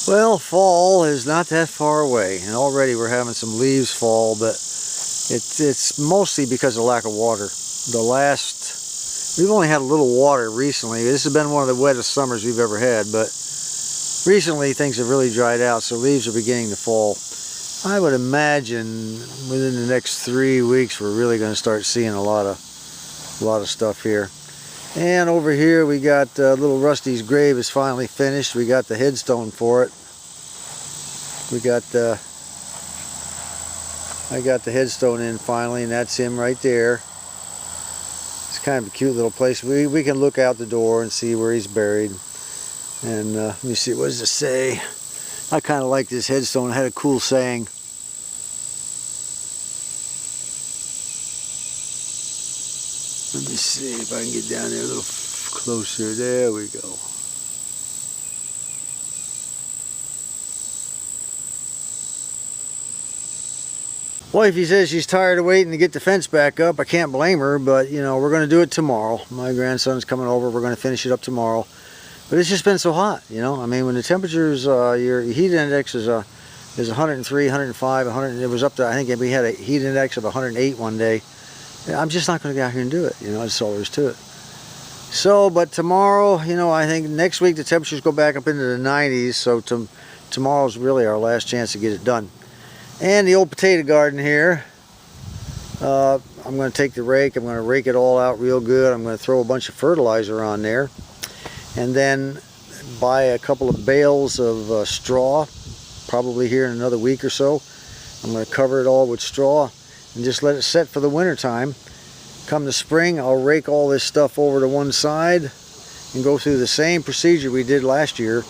Well, fall is not that far away, and already we're having some leaves fall, but it's mostly because of lack of water. We've only had a little water recently. This has been one of the wettest summers we've ever had, but recently things have really dried out, so leaves are beginning to fall. I would imagine within the next 3 weeks we're really going to start seeing a lot of stuff here. And over here we got little Rusty's grave is finally finished. We got the headstone for it. I got the headstone in finally, and that's him right there. It's kind of a cute little place. We can look out the door and see where he's buried. And let me see, what does it say? I kind of like this headstone. It had a cool saying. Let me see if I can get down there a little closer. There we go. Wifey says she's tired of waiting to get the fence back up. I can't blame her, but you know, we're going to do it tomorrow. My grandson's coming over. We're going to finish it up tomorrow. But it's just been so hot, you know. I mean, when the temperatures, your heat index is 103, 105, 100. It was up to, I think we had a heat index of 108 one day. I'm just not going to get out here and do it, you know. That's all there is to it. So, but tomorrow, you know, I think next week the temperatures go back up into the 90s. So tomorrow's really our last chance to get it done. And the old potato garden here, I'm going to take the rake, I'm going to rake it all out real good. I'm going to throw a bunch of fertilizer on there, and then buy a couple of bales of straw, probably here in another week or so. I'm going to cover it all with straw and just let it set for the winter time. Come the spring, I'll rake all this stuff over to one side and go through the same procedure we did last year,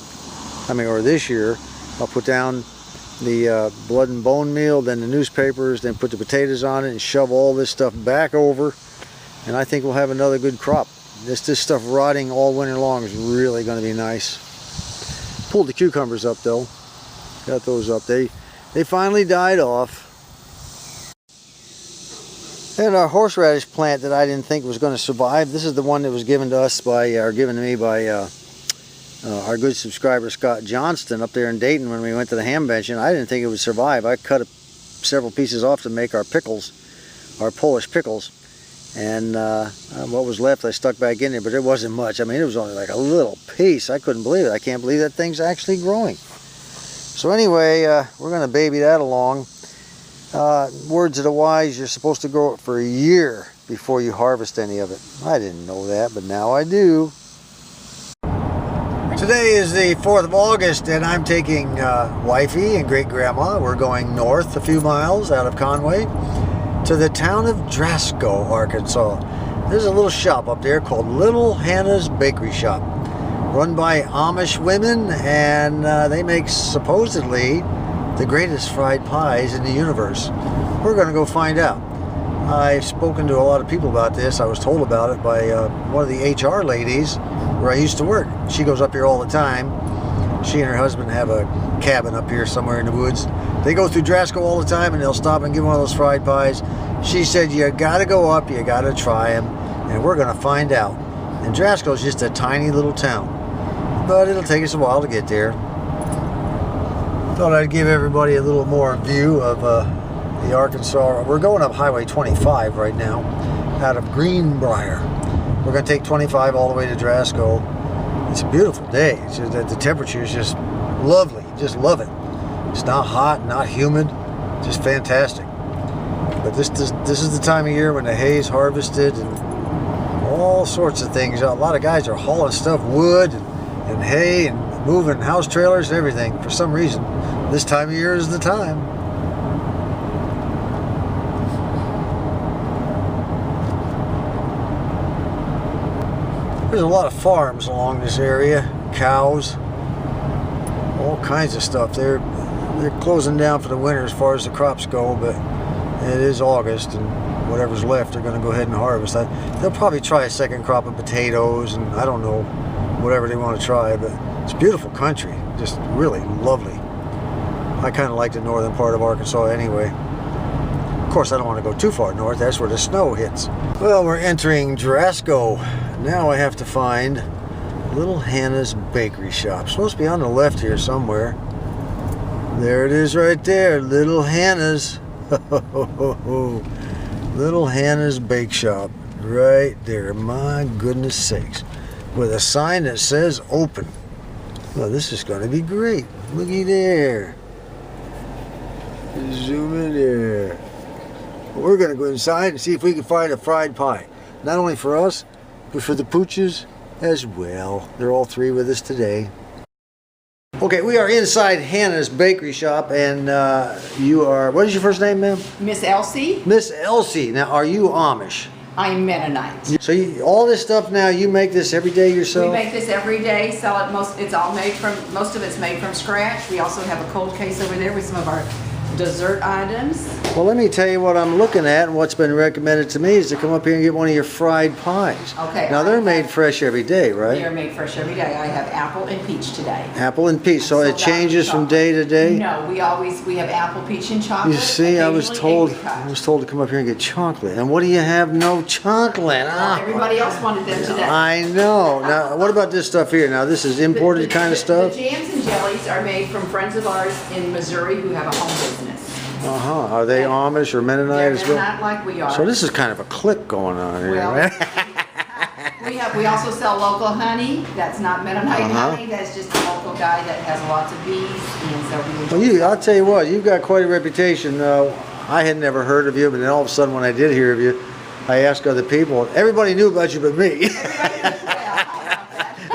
or this year. I'll put down the blood and bone meal, then the newspapers, then put the potatoes on it and shove all this stuff back over, and I think we'll have another good crop. This stuff rotting all winter long is really going to be nice. Pulled the cucumbers up though, got those up. They finally died off. And our horseradish plant that I didn't think was going to survive, this is the one that was given to us by, or given to me by our good subscriber Scott Johnston up there in Dayton when we went to the ham bench, and I didn't think it would survive. I cut several pieces off to make our pickles, our Polish pickles, and what was left I stuck back in there, but it wasn't much. I mean, it was only like a little piece. I couldn't believe it. I can't believe that thing's actually growing. So anyway, we're going to baby that along. Words of the wise, you're supposed to grow it for a year before you harvest any of it. I didn't know that, but now I do. Today is the 4th of August, and I'm taking wifey and great-grandma. We're going north a few miles out of Conway to the town of Drasco, Arkansas. There's a little shop up there called Little Hannah's Bakery Shop, run by Amish women, and they make supposedly the greatest fried pies in the universe. We're going to go find out. I've spoken to a lot of people about this. I was told about it by one of the HR ladies where I used to work. She goes up here all the time. She and her husband have a cabin up here somewhere in the woods. They go through Drasco all the time, and they'll stop and get one of those fried pies. She said, you got to go up, you got to try them, and we're going to find out. And Drasco's just a tiny little town, but it'll take us a while to get there. Thought I'd give everybody a little more view of the Arkansas. We're going up Highway 25 right now out of Greenbrier. We're going to take 25 all the way to Drasco. It's a beautiful day. It's just that the temperature is just lovely. Just love it. It's not hot, not humid, just fantastic. But this is the time of year when the hay's harvested and all sorts of things. A lot of guys are hauling stuff, wood and hay, and moving house trailers and everything. For some reason, this time of year is the time. There's a lot of farms along this area, cows, all kinds of stuff. They're closing down for the winter as far as the crops go, but it is August, and whatever's left they're going to go ahead and harvest. They'll probably try a second crop of potatoes, and I don't know, whatever they want to try, but it's beautiful country, just really lovely. I kind of like the northern part of Arkansas anyway. Of course, I don't want to go too far north. That's where the snow hits. Well, we're entering Drasco. Now I have to find Little Hannah's Bakery Shop. It's supposed to be on the left here somewhere. There it is right there, Little Hannah's. Little Hannah's Bake Shop. Right there, my goodness sakes. With a sign that says open. Well, this is going to be great. Looky there. Zoom in there. We're going to go inside and see if we can find a fried pie. Not only for us, but for the pooches as well. They're all three with us today. Okay, we are inside Hannah's Bakery Shop, and you are, what is your first name, ma'am? Miss Elsie. Miss Elsie. Now, are you Amish? I'm Mennonite. So all this stuff now, you make this every day yourself? We make this every day, sell it, most of it's made from scratch. We also have a cold case over there with some of our dessert items. Well, let me tell you what I'm looking at, and what's been recommended to me is to come up here and get one of your fried pies. Okay. Now, they're made fresh every day, right? They're made fresh every day. I have apple and peach today. Apple and peach, so it changes from day to day? No, we have apple, peach, and chocolate. You see, I was told to come up here and get chocolate. And what do you have? No chocolate. Well, everybody else wanted them today. I know. Now, what about this stuff here? Now, this is imported kind of stuff? The jams and jellies are made from friends of ours in Missouri who have a home business. Uh-huh. Are they Amish or Mennonite as well? They're not like we are. So this is kind of a clique going on here, well, man. we also sell local honey. That's not Mennonite honey. That's just a local guy that has lots of bees, and so we. Well, I'll tell you what, you've got quite a reputation. I had never heard of you, but then all of a sudden when I did hear of you, I asked other people. Everybody knew about you but me.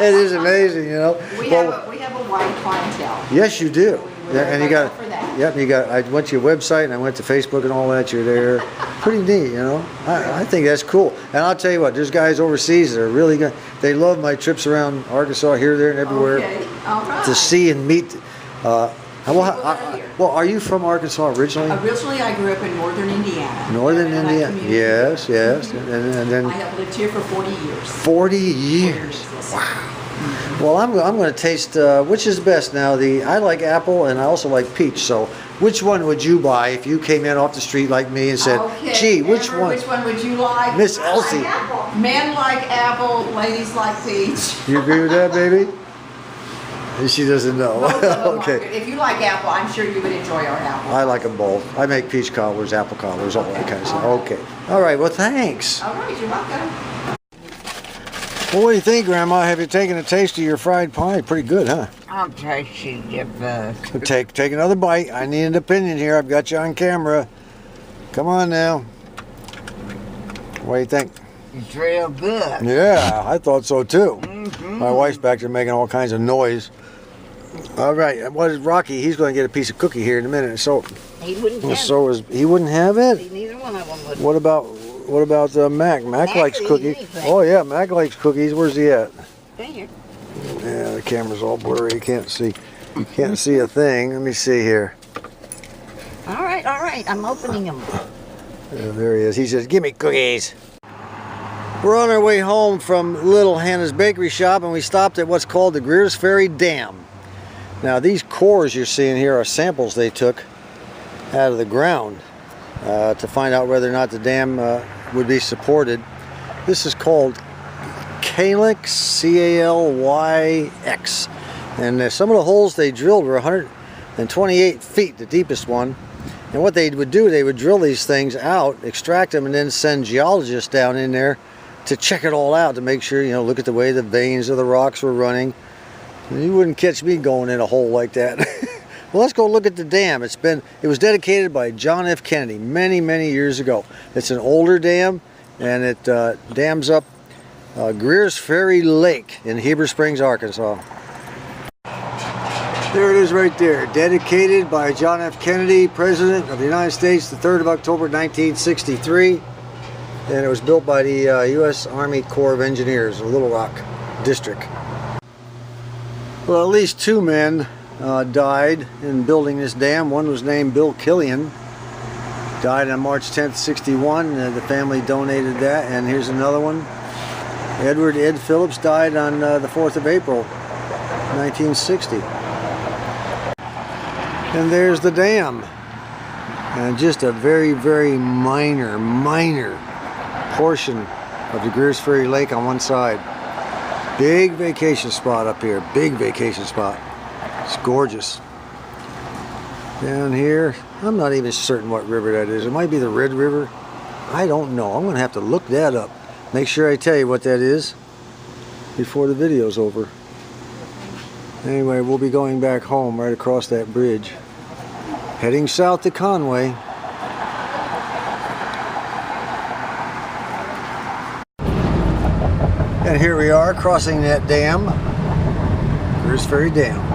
It is amazing, you know. We have a wide clientele. Yes, you do. We're and you got. for that. Yep, you got. I went to your website and I went to Facebook and all that. You're there. Pretty neat, you know. I think that's cool. And I'll tell you what, there's guys overseas that are really good. They love my trips around Arkansas, here, there, and everywhere. Okay. All right. To see and meet. Well, are you from Arkansas originally? Originally, I grew up in northern Indiana. Northern Indiana. Yes, yes. And then. I have lived here for 40 years. 40 years. Wow. Well, I'm going to taste, which is best now? I like apple and I also like peach. So which one would you buy if you came in off the street like me and said, gee, which one? Which one would you like? Miss Elsie. Men like apple, ladies like peach. You agree with that, baby? She doesn't know. Okay. If you like apple, I'm sure you would enjoy our apple. I like them both. I make peach cobblers, apple cobblers, all that kind of stuff. Okay. All right. Well, thanks. All right. You're welcome. Well, what do you think, Grandma? Have you taken a taste of your fried pie? Pretty good, huh? I'll taste you first. Take another bite. I need an opinion here. I've got you on camera. Come on now. What do you think? It's real good. Yeah, I thought so too. My wife's back there making all kinds of noise. All right, what is Rocky? He's going to get a piece of cookie here in a minute. So He wouldn't have he wouldn't have it. Neither one of them would. What about Mac? Mac likes cookies. Oh yeah, Mac likes cookies. Where's he at? There. Yeah, the camera's all blurry. You can't see a thing. Let me see here. All right. I'm opening them. Yeah, there he is. He says, "Give me cookies." We're on our way home from Little Hannah's Bakery Shop, and we stopped at what's called the Greers Ferry Dam. Now, these cores you're seeing here are samples they took out of the ground to find out whether or not the dam would be supported. This is called Calyx, C-A-L-Y-X. And some of the holes they drilled were 128 feet, the deepest one. And what they would do, they would drill these things out, extract them, and then send geologists down in there to check it all out, to make sure, you know, look at the way the veins of the rocks were running. You wouldn't catch me going in a hole like that. Well, let's go look at the dam. It was dedicated by John F. Kennedy many, many years ago. It's an older dam, and it dams up Greers Ferry Lake in Heber Springs, Arkansas. There it is right there, dedicated by John F. Kennedy, President of the United States, the 3rd of October, 1963. And it was built by the U.S. Army Corps of Engineers in Little Rock District. Well, at least 2 men died in building this dam. One was named Bill Killian. Died on March 10th, 61. The family donated that. And here's another one. Edward Ed Phillips died on the 4th of April, 1960. And there's the dam. And just a very, very minor portion of the Greers Ferry Lake on one side. Big vacation spot up here. Big vacation spot. It's gorgeous. Down here, I'm not even certain what river that is. It might be the Red River. I don't know. I'm going to have to look that up. Make sure I tell you what that is before the video's over. Anyway, we'll be going back home right across that bridge. Heading south to Conway. And here we are crossing that dam. Greers Ferry Dam.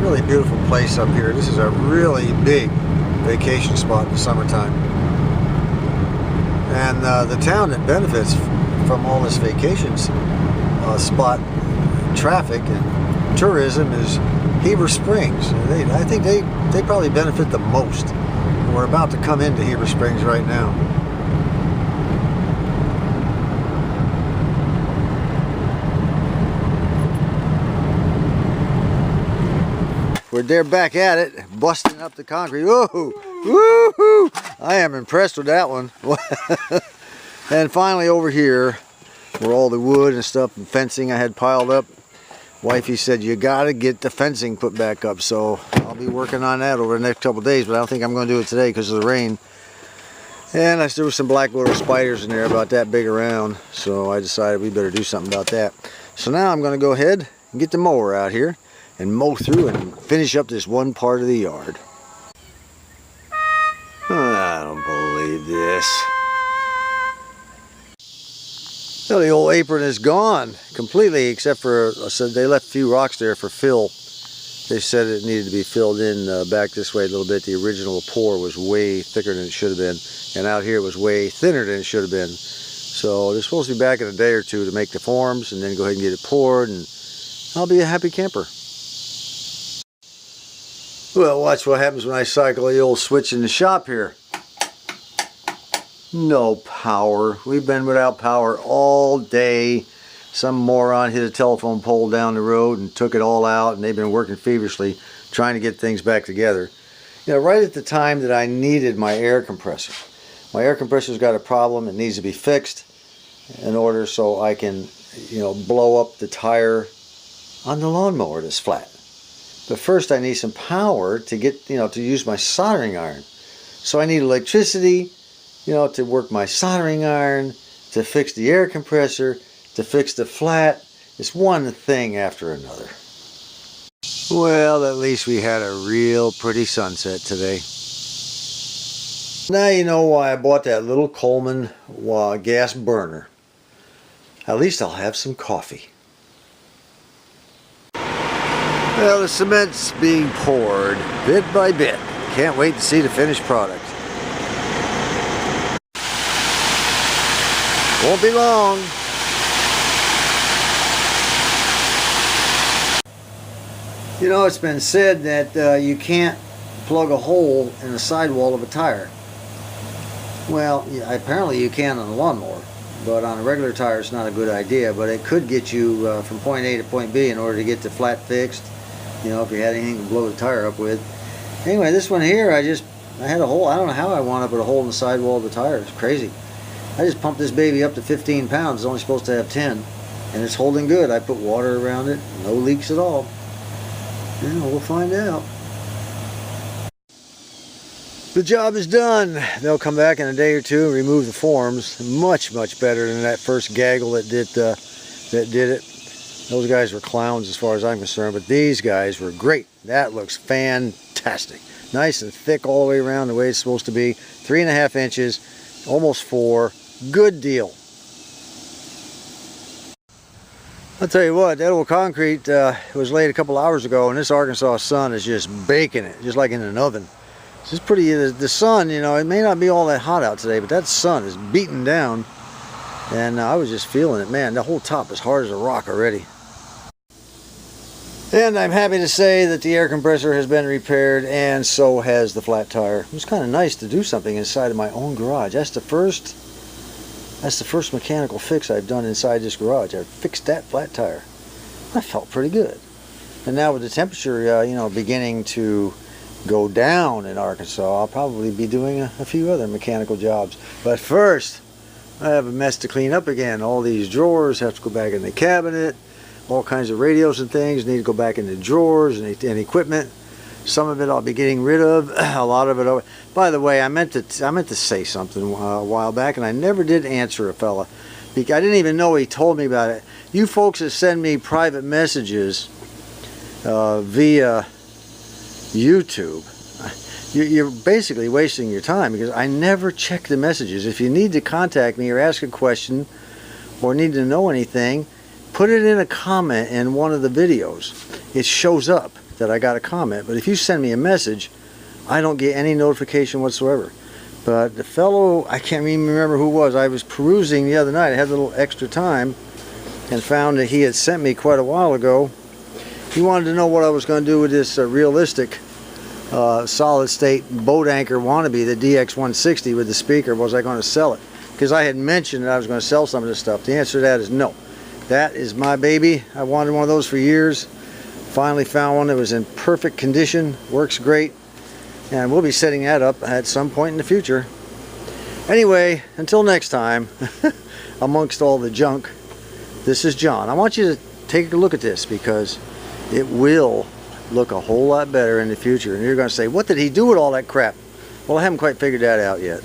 Really beautiful place up here. This is a really big vacation spot in the summertime. And the town that benefits from all this vacations spot traffic and tourism is Heber Springs. I think they probably benefit the most. We're about to come into Heber Springs right now. They're back at it, busting up the concrete. Woohoo! Woohoo! I am impressed with that one. And finally over here, where all the wood and stuff and fencing I had piled up, wifey said you gotta get the fencing put back up. So I'll be working on that over the next couple of days, but I don't think I'm going to do it today because of the rain. And I threw some black widow spiders in there about that big around, so I decided we better do something about that. So now I'm going to go ahead and get the mower out here and mow through and finish up this one part of the yard. I don't believe this. Well, the old apron is gone completely, except for, so they left a few rocks there for fill. They said it needed to be filled in back this way a little bit. The original pour was way thicker than it should have been, and out here it was way thinner than it should have been. So they're supposed to be back in a day or two to make the forms and then go ahead and get it poured, and I'll be a happy camper. Well, watch what happens when I cycle the old switch in the shop here. No power. We've been without power all day. Some moron hit a telephone pole down the road and took it all out, and they've been working feverishly trying to get things back together. You know, right at the time that I needed my air compressor. My air compressor's got a problem. It needs to be fixed in order so I can, you know, blow up the tire on the lawnmower that's flat. But first I need some power to get, you know, to use my soldering iron. So I need electricity, you know, to work my soldering iron, to fix the air compressor, to fix the flat. It's one thing after another. Well, at least we had a real pretty sunset today. Now you know why I bought that little Coleman gas burner. At least I'll have some coffee. Well, the cement's being poured bit by bit. Can't wait to see the finished product. Won't be long. You know, it's been said that you can't plug a hole in the sidewall of a tire. Well, yeah, apparently you can on a lawnmower, but on a regular tire it's not a good idea, but it could get you from point A to point B in order to get the flat fixed. You know, if you had anything to blow the tire up with. Anyway, this one here, I had a hole. I don't know how I wound up with a hole in the sidewall of the tire. It's crazy. I just pumped this baby up to 15 pounds. It's only supposed to have 10. And it's holding good. I put water around it. No leaks at all. Yeah, we'll find out. The job is done. They'll come back in a day or two and remove the forms. Much, much better than that first gaggle that did it. Those guys were clowns as far as I'm concerned, but these guys were great. That looks fantastic. Nice and thick all the way around the way it's supposed to be. 3.5 inches, almost 4. Good deal. I'll tell you what, that old concrete was laid a couple hours ago, and this Arkansas sun is just baking it, just like in an oven. It's just pretty, the sun, you know, it may not be all that hot out today, but that sun is beating down, and I was just feeling it. Man, the whole top is hard as a rock already. And I'm happy to say that the air compressor has been repaired, and so has the flat tire. It was kind of nice to do something inside of my own garage. That's the first mechanical fix I've done inside this garage. I fixed that flat tire. I felt pretty good. And now with the temperature, you know, beginning to go down in Arkansas, I'll probably be doing a few other mechanical jobs. But first, I have a mess to clean up again. All these drawers have to go back in the cabinet. All kinds of radios and things need to go back in the drawers and equipment. Some of it I'll be getting rid of. A lot of it. By the way, I meant to say something a while back, and I never did answer a fella. I didn't even know he told me about it. You folks that send me private messages via YouTube, you're basically wasting your time, because I never check the messages. If you need to contact me or ask a question or need to know anything, put it in a comment in one of the videos. It shows up that I got a comment. But if you send me a message, I don't get any notification whatsoever. But the fellow, I can't even remember who it was. I was perusing the other night. I had a little extra time and found that he had sent me quite a while ago. He wanted to know what I was going to do with this realistic solid state boat anchor wannabe, the DX160 with the speaker. Was I going to sell it? Because I had mentioned that I was going to sell some of this stuff. The answer to that is no. That is my baby. I wanted one of those for years. Finally found one that was in perfect condition. Works great. And we'll be setting that up at some point in the future. Anyway, until next time, amongst all the junk, this is John. I want you to take a look at this, because it will look a whole lot better in the future. And you're going to say, what did he do with all that crap? Well, I haven't quite figured that out yet.